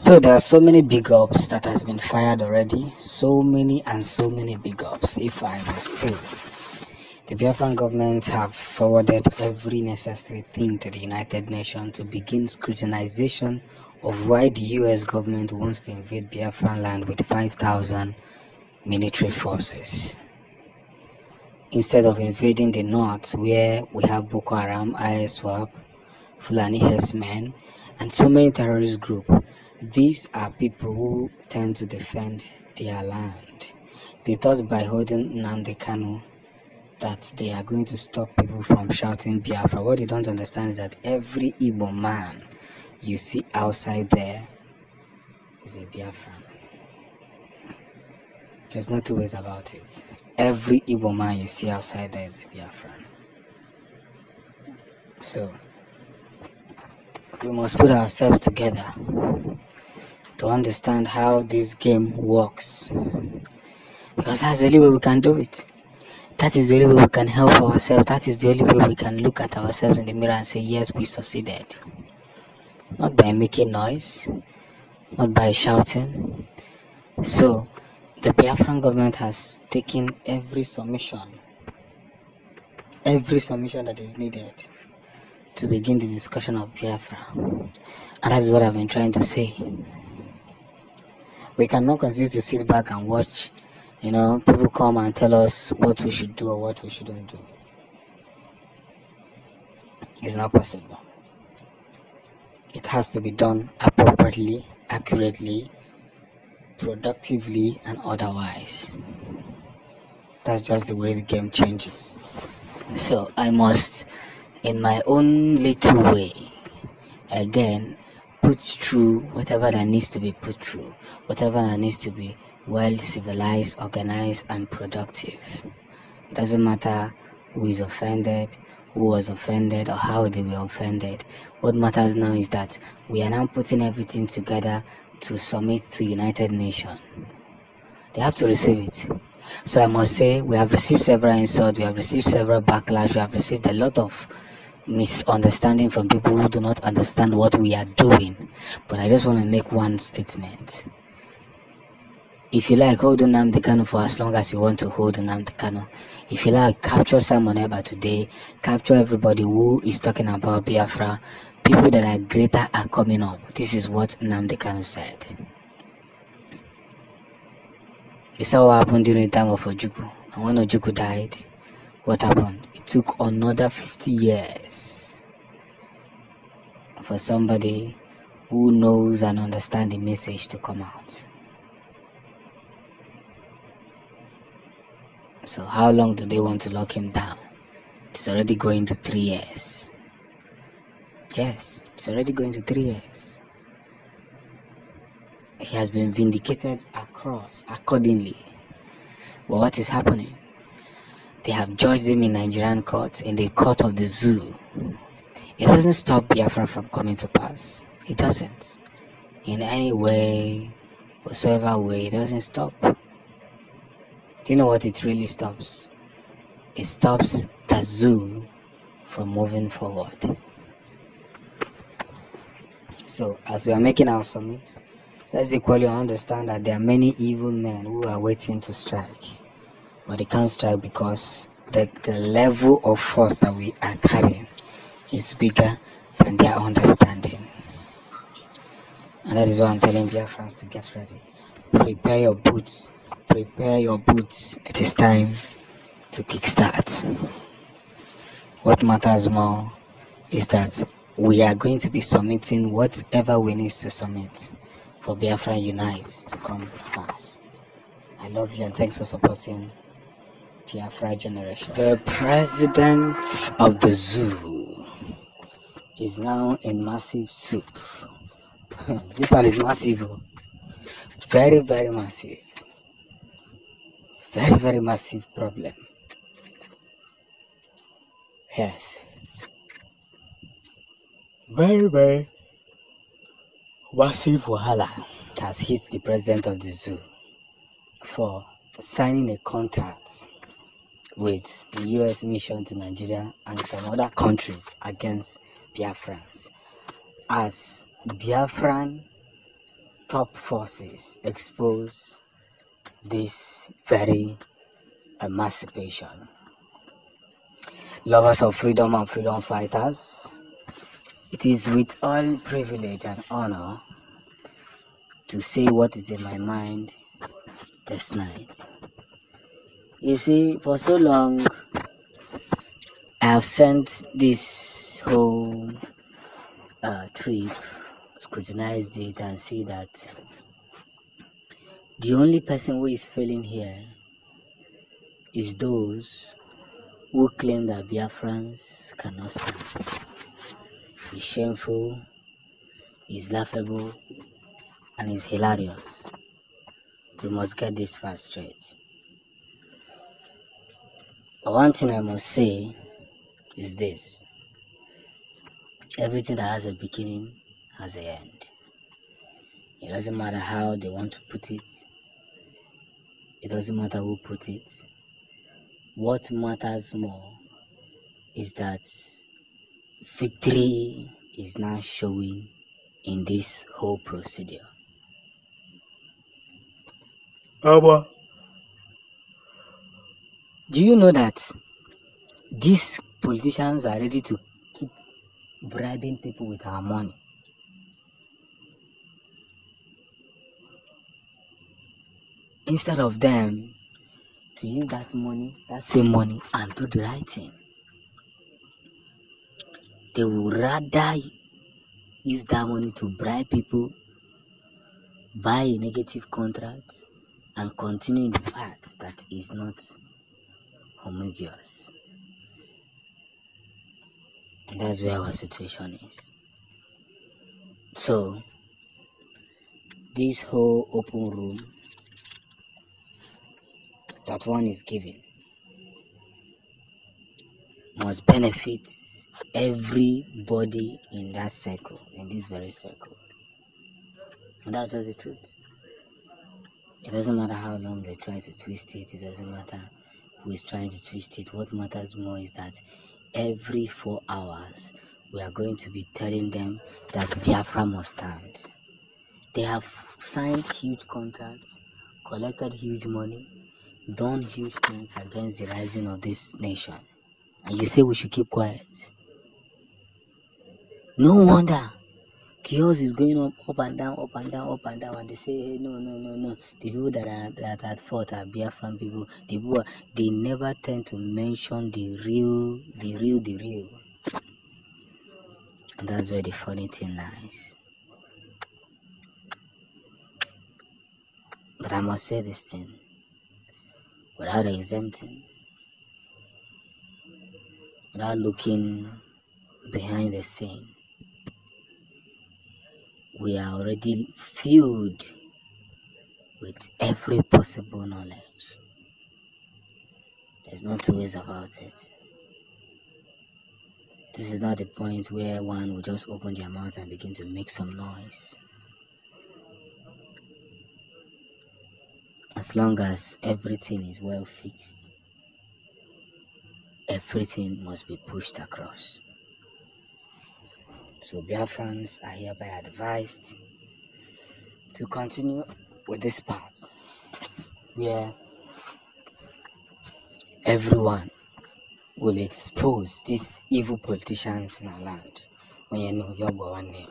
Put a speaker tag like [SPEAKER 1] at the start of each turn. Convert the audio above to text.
[SPEAKER 1] So there are so many big ups that has been fired already. So many big ups, if I must say. The Biafran government have forwarded every necessary thing to the United Nations to begin scrutinization of why the US government wants to invade Biafran land with 5,000 military forces. Instead of invading the north where we have Boko Haram, ISWAP, Fulani herdsmen, and so many terrorist groups. These are people who tend to defend their land. They thought by holding Nnamdi Kanu that they are going to stop people from shouting Biafra. What they don't understand is that every Igbo man you see outside there is a Biafran. There's no two ways about it. Every Igbo man you see outside there is a Biafran. So we must put ourselves together to understand how this game works, because that's the only way we can do it. That is the only way we can help ourselves. That is the only way we can look at ourselves in the mirror and say, yes, we succeeded. Not by making noise, not by shouting. So the Biafran government has taken every submission that is needed to begin the discussion of Biafra. And that's what I've been trying to say. We cannot continue to sit back and watch, people come and tell us what we should do or what we shouldn't do. It's not possible. It has to be done appropriately, accurately, productively, and otherwise. That's just the way the game changes. So I must, in my own little way, again, put through whatever that needs to be put through, whatever that needs to be well civilized, organized, and productive. It doesn't matter who is offended, who was offended, or how they were offended. What matters now is that we are now putting everything together to submit to United Nations. They have to receive it. So I must say, we have received several insults, we have received several backlash, we have received a lot of misunderstanding from people who do not understand what we are doing. But I just want to make one statement. If you like, hold Nnamdi Kanu for as long as you want to hold Nnamdi Kanu. If you like, capture Simon Eba today, capture everybody who is talking about Biafra. People that are greater are coming up. This is what Nnamdi Kanu said. You saw what happened during the time of Ojukwu. And when Ojukwu died, what happened? It took another 50 years for somebody who knows and understands the message to come out. So how long do they want to lock him down? It's already going to 3 years. Yes, it's already going to 3 years. He has been vindicated accordingly. But what is happening? They have judged him in Nigerian courts, in the court of the zoo. It doesn't stop Biafra from coming to pass. It doesn't. In any way, whatsoever way, it doesn't stop. Do you know what it really stops? It stops the zoo from moving forward. So, as we are making our summit, let's equally understand that there are many evil men who are waiting to strike. But they can't strike because the level of force that we are carrying is bigger than their understanding. And that is why I'm telling Biafrans to get ready. Prepare your boots. Prepare your boots. It is time to kickstart. What matters more is that we are going to be submitting whatever we need to submit for Biafra Unite to come to pass. I love you and thanks for supporting Biafra Generation. The president of the zoo is now in massive soup. This one is massive. Very, very massive. Very, very massive problem. Yes. Very, very massive wahala has hit the president of the zoo for signing a contract with the US mission to Nigeria and some other countries against Biafrans. As Biafran top forces expose this very emancipation. Lovers of freedom and freedom fighters, it is with all privilege and honor to say what is in my mind this night. You see, for so long, I have sent this whole trip, scrutinized it, and see that the only person who is failing here is those who claim that Biafrans cannot stand. It's shameful, it's laughable, and it's hilarious. We must get this fast straight. But one thing I must say is this: everything that has a beginning has an end. It doesn't matter how they want to put it. It doesn't matter who put it. What matters more is that victory is now showing in this whole procedure. Do you know that these politicians are ready to keep bribing people with our money? Instead of them to use that money, that same money, and do the right thing, they would rather use that money to bribe people, buy a negative contract, and continue in the path that is not homogeneous. And that's where our situation is. So, this whole open room that one is giving must benefit everybody in that circle, in this very circle. And that's just the truth. It doesn't matter how long they try to twist it, it doesn't matter who is trying to twist it. What matters more is that every 4 hours we are going to be telling them that Biafra must stand. They have signed huge contracts, collected huge money, done huge things against the rising of this nation. And you say we should keep quiet? No wonder chaos is going up and down, up and down, up and down, and they say, hey, no. The people that had fought are Biafran people. The people, they never tend to mention the real. And that's where the funny thing lies. But I must say this thing without exempting, without looking behind the scene. We are already filled with every possible knowledge. There's no two ways about it. This is not the point where one will just open their mouth and begin to make some noise. As long as everything is well fixed, everything must be pushed across. So Biafrans are hereby advised to continue with this path where everyone will expose these evil politicians in our land. When you know your name.